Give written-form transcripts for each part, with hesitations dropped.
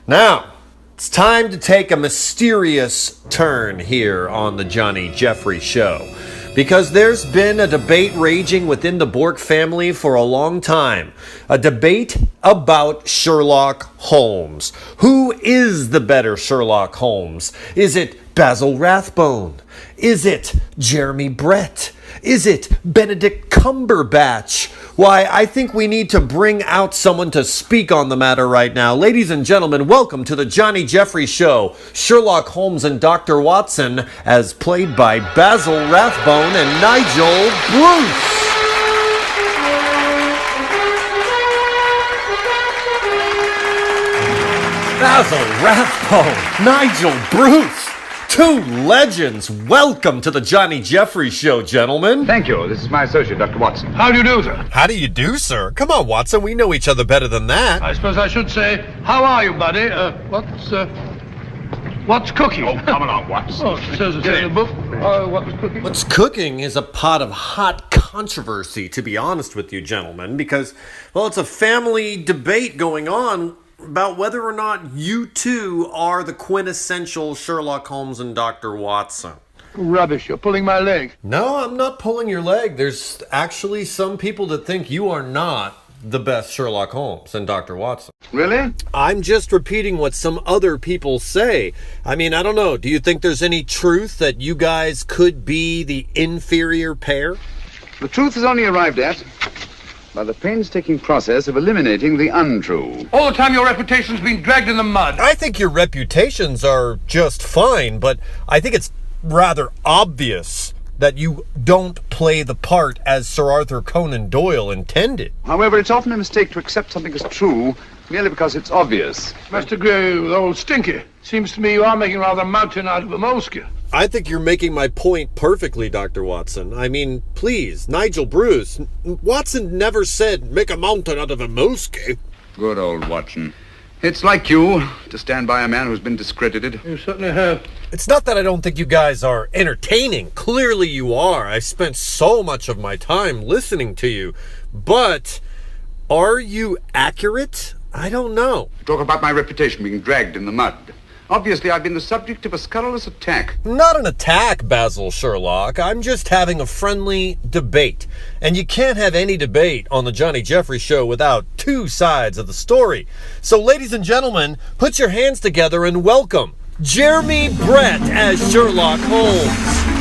Now, it's time to take a mysterious turn here on the Johnny Jeffrey Show. Because there's been a debate raging within the Bork family for a long time. A debate about Sherlock Holmes. Who is the better Sherlock Holmes? Is it Basil Rathbone? Is it Jeremy Brett? Is it Benedict Cumberbatch? Why, I think we need to bring out someone to speak on the matter right now. Ladies and gentlemen, welcome to the Johnny Jeffrey Show. Sherlock Holmes and Dr. Watson, as played by Basil Rathbone and Nigel Bruce. Basil Rathbone, Nigel Bruce. Two legends. Welcome to the Johnny Jeffrey Show, gentlemen. Thank you. This is my associate, Dr. Watson. How do you do, sir? How do you do, sir? Come on, Watson. We know each other better than that. I suppose I should say, how are you, buddy? What's cooking? Oh, come along, Watson. Oh, it says in the book. What's cooking? What's cooking is a pot of hot controversy, to be honest with you, gentlemen, because, well, it's a family debate going on about whether or not you two are the quintessential Sherlock Holmes and Dr. Watson. Rubbish, you're pulling my leg. No, I'm not pulling your leg. There's actually some people that think you are not the best Sherlock Holmes and Dr. Watson. Really? I'm just repeating what some other people say. I mean, I don't know. Do you think there's any truth that you guys could be the inferior pair? The truth is only arrived at by the painstaking process of eliminating the untrue. All the time your reputation's been dragged in the mud. I think your reputations are just fine, but I think it's rather obvious that you don't play the part as Sir Arthur Conan Doyle intended. However, it's often a mistake to accept something as true merely because it's obvious. Must agree with old Stinky. Seems to me you are making rather a mountain out of a molehill. I think you're making my point perfectly, Dr. Watson. I mean, please, Nigel Bruce. Watson never said make a mountain out of a molehill. Good old Watson. It's like you to stand by a man who's been discredited. You certainly have. It's not that I don't think you guys are entertaining. Clearly you are. I've spent so much of my time listening to you. But are you accurate? I don't know. Talk about my reputation being dragged in the mud. Obviously, I've been the subject of a scurrilous attack. Not an attack, Basil Sherlock. I'm just having a friendly debate. And you can't have any debate on the Johnny Jeffrey Show without two sides of the story. So, ladies and gentlemen, put your hands together and welcome Jeremy Brett as Sherlock Holmes.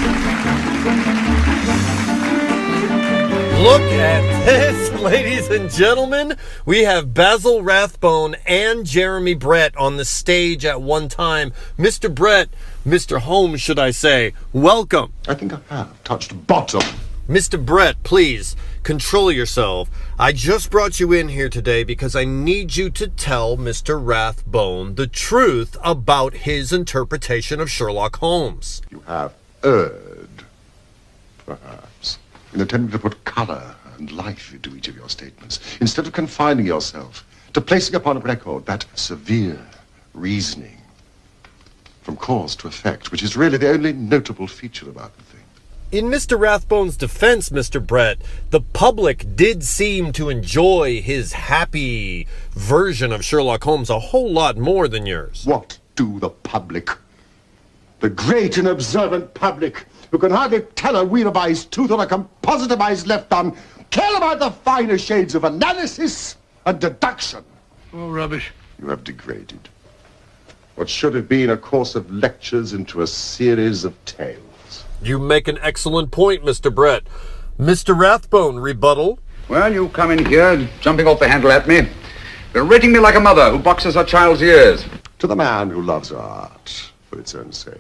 Look at this, ladies and gentlemen. We have Basil Rathbone and Jeremy Brett on the stage at one time. Mr. Brett, Mr. Holmes, should I say, welcome. I think I have touched bottom. Mr. Brett, please, control yourself. I just brought you in here today because I need you to tell Mr. Rathbone the truth about his interpretation of Sherlock Holmes. You have erred, perhaps, in attempting to put colour and life into each of your statements, instead of confining yourself to placing upon record that severe reasoning from cause to effect, which is really the only notable feature about the thing. In Mr. Rathbone's defense, Mr. Brett, the public did seem to enjoy his happy version of Sherlock Holmes a whole lot more than yours. What do the public, the great and observant public, who can hardly tell a wheel by his tooth or a composite by his left thumb, care about the finer shades of analysis and deduction? Oh, rubbish. You have degraded what should have been a course of lectures into a series of tales. You make an excellent point, Mr. Brett. Mr. Rathbone, rebuttal? Well, you come in here, jumping off the handle at me, berating me like a mother who boxes her child's ears. To the man who loves art for its own sake,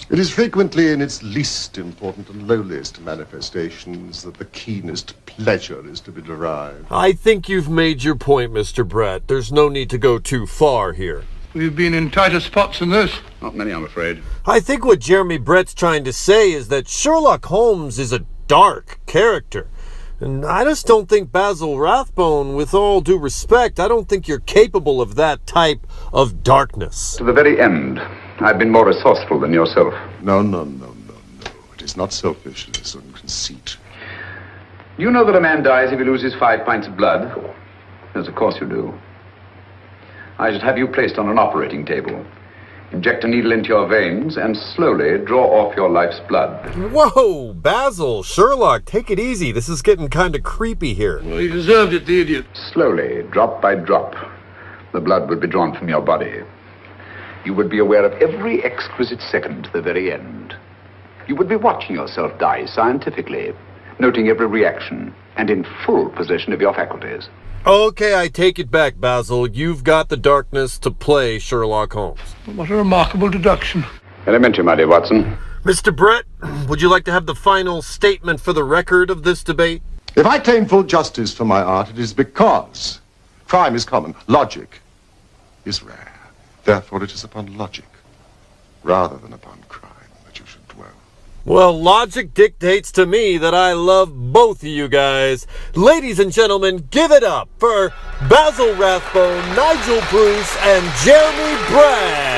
it is frequently in its least important and lowliest manifestations that the keenest pleasure is to be derived. I think you've made your point, Mr. Brett. There's no need to go too far here. We've been in tighter spots than this. Not many, I'm afraid. I think what Jeremy Brett's trying to say is that Sherlock Holmes is a dark character. And I just don't think Basil Rathbone, with all due respect, I don't think you're capable of that type of darkness. To the very end, I've been more resourceful than yourself. No. It is not selfishness and conceit. You know that a man dies if he loses 5 pints of blood? Yes, of course you do. I should have you placed on an operating table. Inject a needle into your veins and slowly draw off your life's blood. Whoa, Basil, Sherlock, take it easy. This is getting kind of creepy here. Well, he deserved it, the idiot. Slowly, drop by drop, the blood would be drawn from your body. You would be aware of every exquisite second to the very end. You would be watching yourself die scientifically, noting every reaction, and in full possession of your faculties. Okay, I take it back, Basil. You've got the darkness to play Sherlock Holmes. What a remarkable deduction. Elementary, my dear Watson. Mr. Brett, would you like to have the final statement for the record of this debate? If I claim full justice for my art, it is because crime is common, logic is rare. Therefore, it is upon logic, rather than upon crime, that you should dwell. Well, logic dictates to me that I love both of you guys. Ladies and gentlemen, give it up for Basil Rathbone, Nigel Bruce, and Jeremy Bragg.